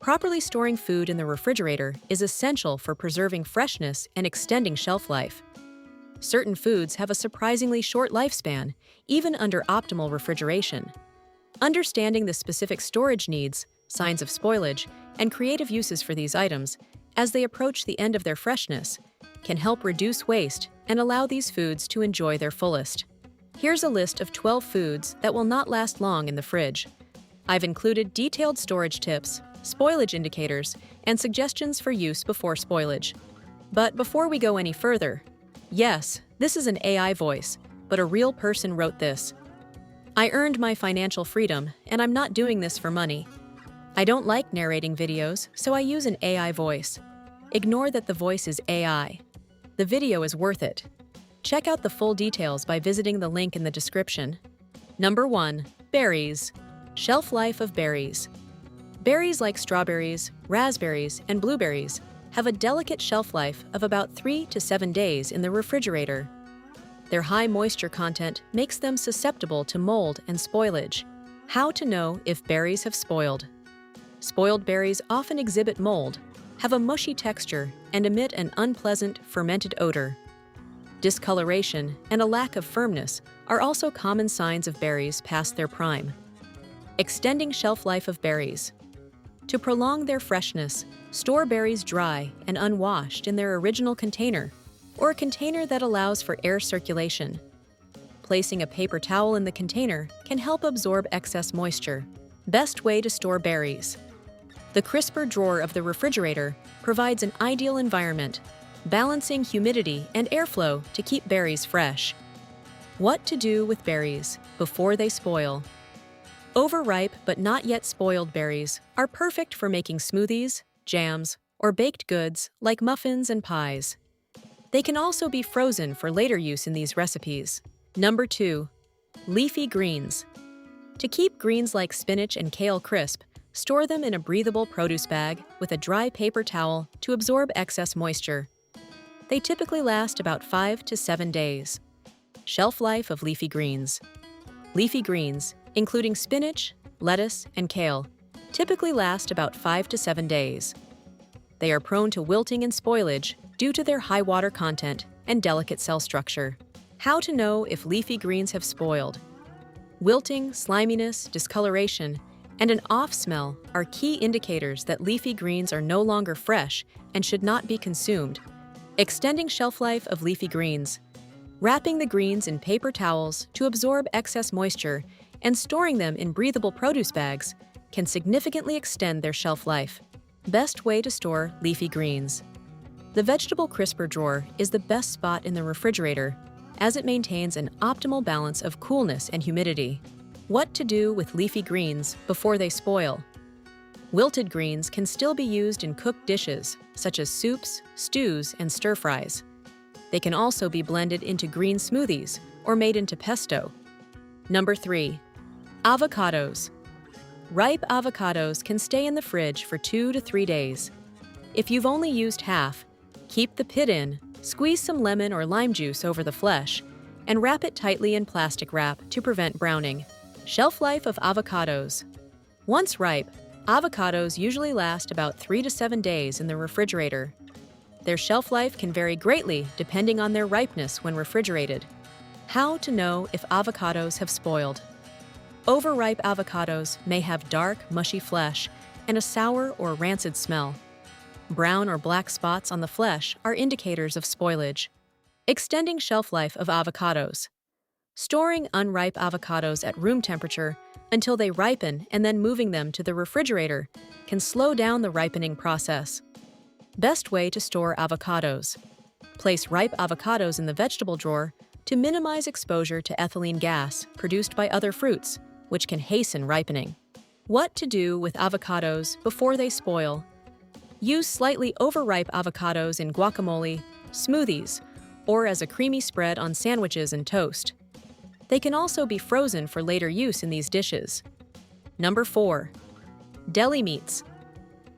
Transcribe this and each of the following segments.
Properly storing food in the refrigerator is essential for preserving freshness and extending shelf life. Certain foods have a surprisingly short lifespan, even under optimal refrigeration. Understanding the specific storage needs, signs of spoilage, and creative uses for these items, as they approach the end of their freshness, can help reduce waste and allow these foods to enjoy their fullest. Here's a list of 12 foods that will not last long in the fridge. I've included detailed storage tips, spoilage indicators, and suggestions for use before spoilage. But before we go any further, yes, this is an AI voice, but a real person wrote this. I earned my financial freedom, and I'm not doing this for money. I don't like narrating videos, so I use an AI voice. Ignore that the voice is AI. The video is worth it. Check out the full details by visiting the link in the description. Number 1. Berries. Shelf life of berries. Berries like strawberries, raspberries, and blueberries have a delicate shelf life of about 3 to 7 days in the refrigerator. Their high moisture content makes them susceptible to mold and spoilage. How to know if berries have spoiled. Spoiled berries often exhibit mold, have a mushy texture, and emit an unpleasant, fermented odor. Discoloration and a lack of firmness are also common signs of berries past their prime. Extending shelf life of berries. To prolong their freshness, store berries dry and unwashed in their original container, or a container that allows for air circulation. Placing a paper towel in the container can help absorb excess moisture. Best way to store berries. The crisper drawer of the refrigerator provides an ideal environment, balancing humidity and airflow to keep berries fresh. What to do with berries before they spoil. Overripe but not yet spoiled berries are perfect for making smoothies, jams, or baked goods like muffins and pies. They can also be frozen for later use in these recipes. Number 2. Leafy greens. To keep greens like spinach and kale crisp, store them in a breathable produce bag with a dry paper towel to absorb excess moisture. They typically last about 5 to 7 days. Shelf life of leafy greens. Leafy greens, including spinach, lettuce, and kale, typically last about 5 to 7 days. They are prone to wilting and spoilage due to their high water content and delicate cell structure. How to know if leafy greens have spoiled. Wilting, sliminess, discoloration, and an off smell are key indicators that leafy greens are no longer fresh and should not be consumed. Extending shelf life of leafy greens. Wrapping the greens in paper towels to absorb excess moisture and storing them in breathable produce bags can significantly extend their shelf life. Best way to store leafy greens. The vegetable crisper drawer is the best spot in the refrigerator, as it maintains an optimal balance of coolness and humidity. What to do with leafy greens before they spoil. Wilted greens can still be used in cooked dishes, such as soups, stews, and stir-fries. They can also be blended into green smoothies or made into pesto. Number 3. Avocados. Ripe avocados can stay in the fridge for 2 to 3 days. If you've only used half, keep the pit in, squeeze some lemon or lime juice over the flesh, and wrap it tightly in plastic wrap to prevent browning. Shelf life of avocados. Once ripe, avocados usually last about 3 to 7 days in the refrigerator. Their shelf life can vary greatly depending on their ripeness when refrigerated. How to know if avocados have spoiled. Overripe avocados may have dark, mushy flesh and a sour or rancid smell. Brown or black spots on the flesh are indicators of spoilage. Extending shelf life of avocados. Storing unripe avocados at room temperature until they ripen and then moving them to the refrigerator can slow down the ripening process. Best way to store avocados. Place ripe avocados in the vegetable drawer to minimize exposure to ethylene gas produced by other fruits, which can hasten ripening. What to do with avocados before they spoil. Use slightly overripe avocados in guacamole, smoothies, or as a creamy spread on sandwiches and toast. They can also be frozen for later use in these dishes. Number 4. Deli meats.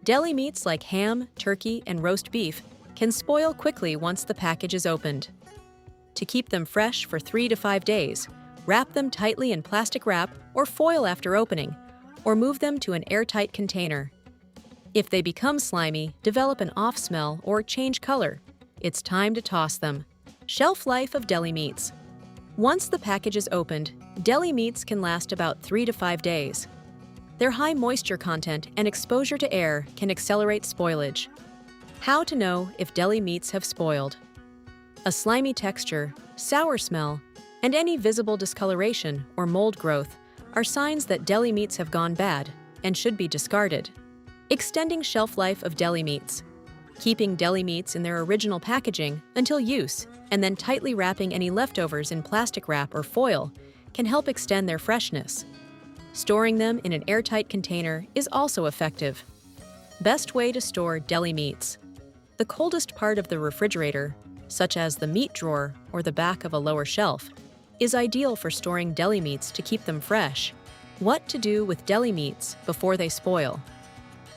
Deli meats like ham, turkey, and roast beef can spoil quickly once the package is opened. To keep them fresh for 3 to 5 days, wrap them tightly in plastic wrap or foil after opening, or move them to an airtight container. If they become slimy, develop an off smell, or change color, it's time to toss them. Shelf life of deli meats. Once the package is opened, deli meats can last about 3 to 5 days. Their high moisture content and exposure to air can accelerate spoilage. How to know if deli meats have spoiled. A slimy texture, sour smell, and any visible discoloration or mold growth are signs that deli meats have gone bad and should be discarded. Extending shelf life of deli meats. Keeping deli meats in their original packaging until use and then tightly wrapping any leftovers in plastic wrap or foil can help extend their freshness. Storing them in an airtight container is also effective. Best way to store deli meats. The coldest part of the refrigerator, such as the meat drawer or the back of a lower shelf, is ideal for storing deli meats to keep them fresh. What to do with deli meats before they spoil.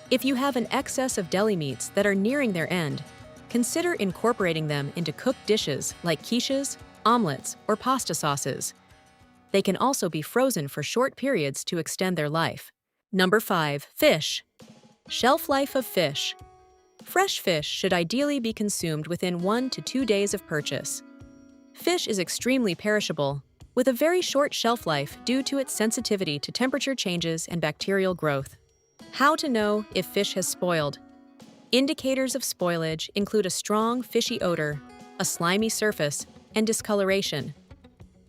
If you have an excess of deli meats that are nearing their end, consider incorporating them into cooked dishes like quiches, omelets, or pasta sauces. They can also be frozen for short periods to extend their life. Number 5. Fish. Shelf life of fish. Fresh fish should ideally be consumed within 1 to 2 days of purchase. Fish is extremely perishable, with a very short shelf life due to its sensitivity to temperature changes and bacterial growth. How to know if fish has spoiled. Indicators of spoilage include a strong fishy odor, a slimy surface, and discoloration.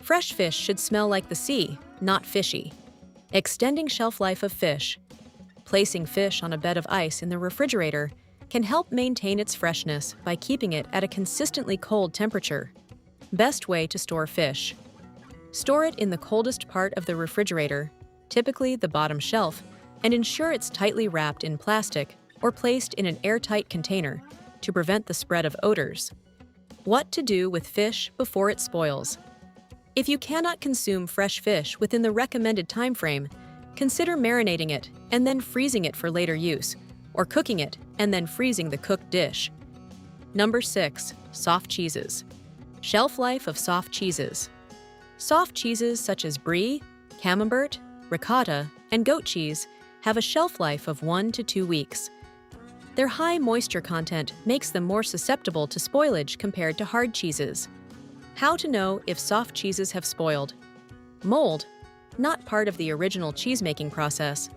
Fresh fish should smell like the sea, not fishy. Extending shelf life of fish. Placing fish on a bed of ice in the refrigerator can help maintain its freshness by keeping it at a consistently cold temperature. Best way to store fish. Store it in the coldest part of the refrigerator, typically the bottom shelf, and ensure it's tightly wrapped in plastic or placed in an airtight container to prevent the spread of odors. What to do with fish before it spoils. If you cannot consume fresh fish within the recommended time frame, consider marinating it and then freezing it for later use, or cooking it and then freezing the cooked dish. Number 6. Soft cheeses. Shelf life of soft cheeses. Soft cheeses such as brie, camembert, ricotta, and goat cheese have a shelf life of 1 to 2 weeks. Their high moisture content makes them more susceptible to spoilage compared to hard cheeses. How to know if soft cheeses have spoiled. Mold, not part of the original cheesemaking process,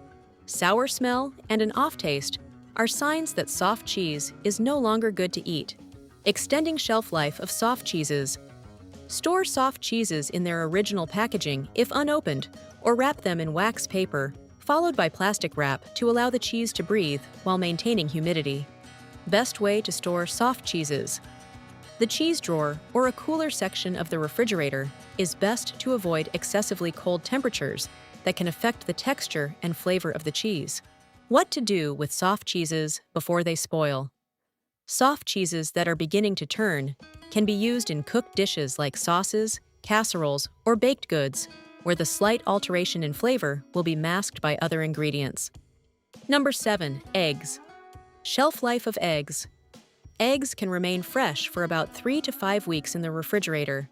sour smell, and an off taste are signs that soft cheese is no longer good to eat. Extending shelf life of soft cheeses. Store soft cheeses in their original packaging if unopened, or wrap them in wax paper, followed by plastic wrap to allow the cheese to breathe while maintaining humidity. Best way to store soft cheeses. The cheese drawer, or a cooler section of the refrigerator, is best to avoid excessively cold temperatures that can affect the texture and flavor of the cheese. What to do with soft cheeses before they spoil. Soft cheeses that are beginning to turn can be used in cooked dishes like sauces, casseroles, or baked goods, where the slight alteration in flavor will be masked by other ingredients. Number 7. Eggs. Shelf life of eggs. Eggs can remain fresh for about 3 to 5 weeks in the refrigerator.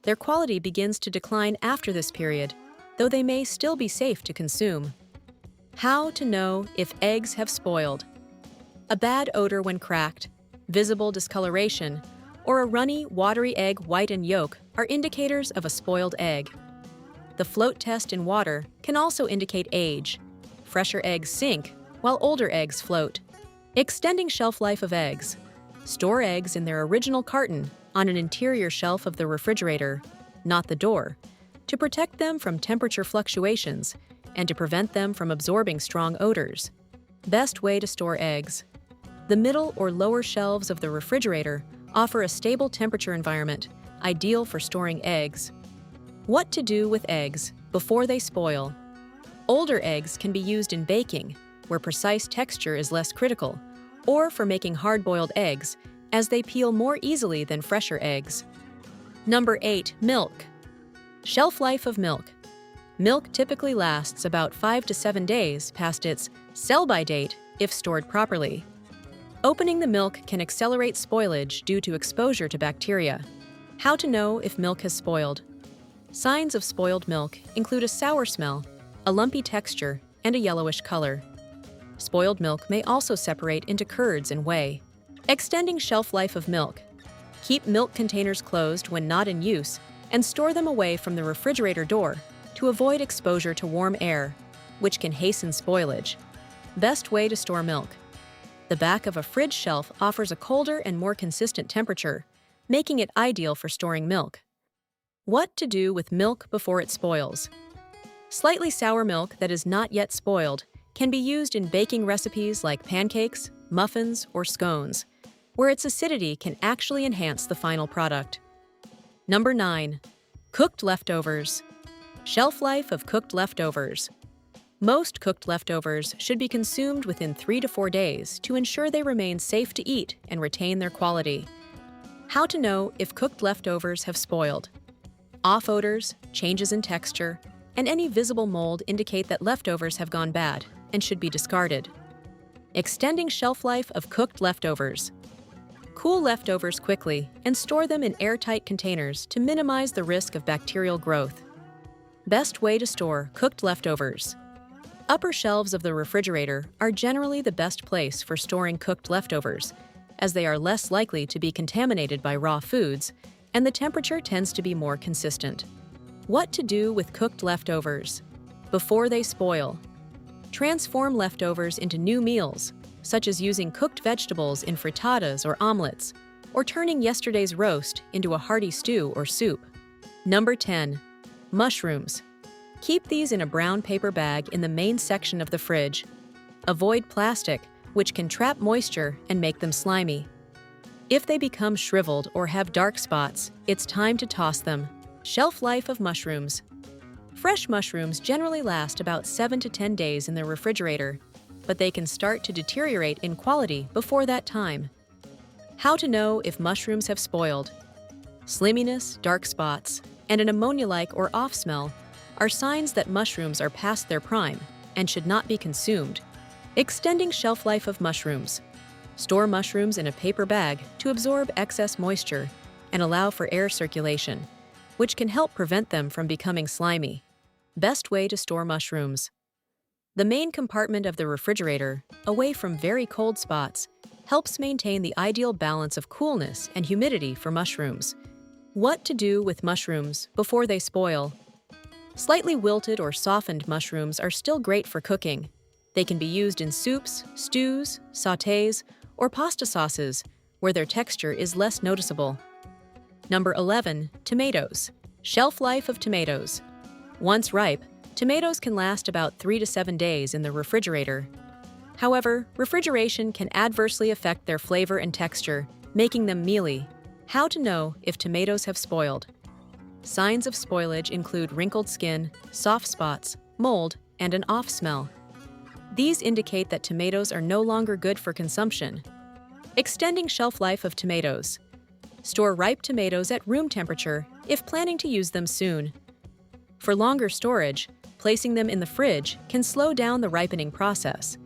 Their quality begins to decline after this period, though they may still be safe to consume. How to know if eggs have spoiled. A bad odor when cracked, visible discoloration, or a runny, watery egg white and yolk are indicators of a spoiled egg. The float test in water can also indicate age. Fresher eggs sink, while older eggs float. Extending shelf life of eggs. Store eggs in their original carton on an interior shelf of the refrigerator, not the door, to protect them from temperature fluctuations and to prevent them from absorbing strong odors. Best way to store eggs. The middle or lower shelves of the refrigerator offer a stable temperature environment, ideal for storing eggs. What to do with eggs before they spoil. Older eggs can be used in baking, where precise texture is less critical, or for making hard-boiled eggs, as they peel more easily than fresher eggs. Number 8. Milk. Shelf life of milk. Milk typically lasts about 5 to 7 days past its sell-by date if stored properly. Opening the milk can accelerate spoilage due to exposure to bacteria. How to know if milk has spoiled. Signs of spoiled milk include a sour smell, a lumpy texture, and a yellowish color. Spoiled milk may also separate into curds and whey. Extending shelf life of milk. Keep milk containers closed when not in use and store them away from the refrigerator door to avoid exposure to warm air, which can hasten spoilage. Best way to store milk. The back of a fridge shelf offers a colder and more consistent temperature, making it ideal for storing milk. What to do with milk before it spoils. Slightly sour milk that is not yet spoiled can be used in baking recipes like pancakes, muffins, or scones, where its acidity can actually enhance the final product. Number 9. Cooked leftovers. Shelf life of cooked leftovers. Most cooked leftovers should be consumed within 3 to 4 days to ensure they remain safe to eat and retain their quality. How to know if cooked leftovers have spoiled. Off odors, changes in texture, and any visible mold indicate that leftovers have gone bad and should be discarded. Extending shelf life of cooked leftovers. Cool leftovers quickly and store them in airtight containers to minimize the risk of bacterial growth. Best way to store cooked leftovers. Upper shelves of the refrigerator are generally the best place for storing cooked leftovers, as they are less likely to be contaminated by raw foods, and the temperature tends to be more consistent. What to do with cooked leftovers. Before they spoil. Transform leftovers into new meals, such as using cooked vegetables in frittatas or omelets, or turning yesterday's roast into a hearty stew or soup. Number 10. Mushrooms. Keep these in a brown paper bag in the main section of the fridge. Avoid plastic, which can trap moisture and make them slimy. If they become shriveled or have dark spots, it's time to toss them. Shelf life of mushrooms. Fresh mushrooms generally last about 7 to 10 days in the refrigerator, but they can start to deteriorate in quality before that time. How to know if mushrooms have spoiled. Slimminess, dark spots, and an ammonia-like or off smell are signs that mushrooms are past their prime and should not be consumed. Extending shelf life of mushrooms. Store mushrooms in a paper bag to absorb excess moisture and allow for air circulation, which can help prevent them from becoming slimy. Best way to store mushrooms. The main compartment of the refrigerator, away from very cold spots, helps maintain the ideal balance of coolness and humidity for mushrooms. What to do with mushrooms before they spoil. Slightly wilted or softened mushrooms are still great for cooking. They can be used in soups, stews, sautés, or pasta sauces, where their texture is less noticeable. Number 11. Tomatoes. Shelf life of tomatoes. Once ripe, tomatoes can last about 3 to 7 days in the refrigerator. However, refrigeration can adversely affect their flavor and texture, making them mealy. How to know if tomatoes have spoiled. Signs of spoilage include wrinkled skin, soft spots, mold, and an off smell. These indicate that tomatoes are no longer good for consumption. Extending shelf life of tomatoes. Store ripe tomatoes at room temperature if planning to use them soon. For longer storage, placing them in the fridge can slow down the ripening process,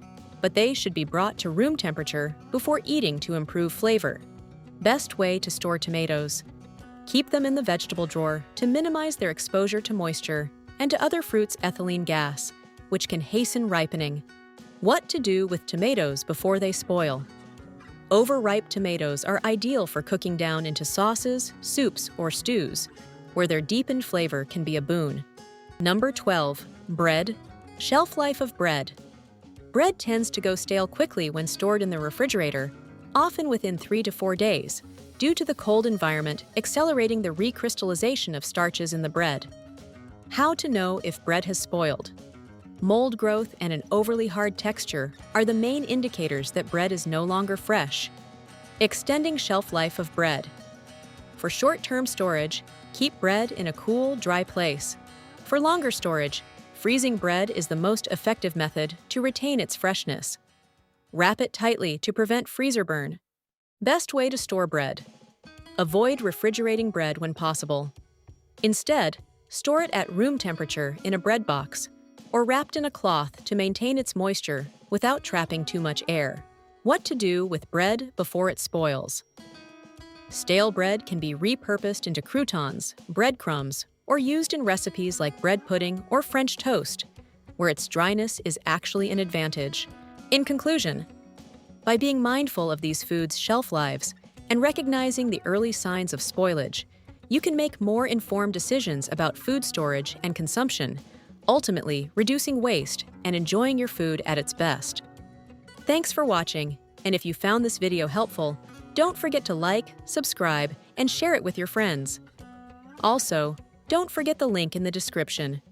but they should be brought to room temperature before eating to improve flavor. Best way to store tomatoes. Keep them in the vegetable drawer to minimize their exposure to moisture and to other fruits' ethylene gas, which can hasten ripening. What to do with tomatoes before they spoil. Overripe tomatoes are ideal for cooking down into sauces, soups, or stews, where their deepened flavor can be a boon. Number 12. Bread. Shelf life of bread. Bread tends to go stale quickly when stored in the refrigerator, often within 3 to 4 days, due to the cold environment accelerating the recrystallization of starches in the bread. How to know if bread has spoiled. Mold growth and an overly hard texture are the main indicators that bread is no longer fresh. Extending shelf life of bread. For short-term storage, keep bread in a cool, dry place. For longer storage, freezing bread is the most effective method to retain its freshness. Wrap it tightly to prevent freezer burn. Best way to store bread. Avoid refrigerating bread when possible. Instead, store it at room temperature in a bread box, or wrapped in a cloth to maintain its moisture without trapping too much air. What to do with bread before it spoils. Stale bread can be repurposed into croutons, breadcrumbs, or used in recipes like bread pudding or French toast, where its dryness is actually an advantage. In conclusion, by being mindful of these foods' shelf lives and recognizing the early signs of spoilage, you can make more informed decisions about food storage and consumption, ultimately reducing waste and enjoying your food at its best. Thanks for watching, and if you found this video helpful, don't forget to like, subscribe, and share it with your friends. Also, don't forget the link in the description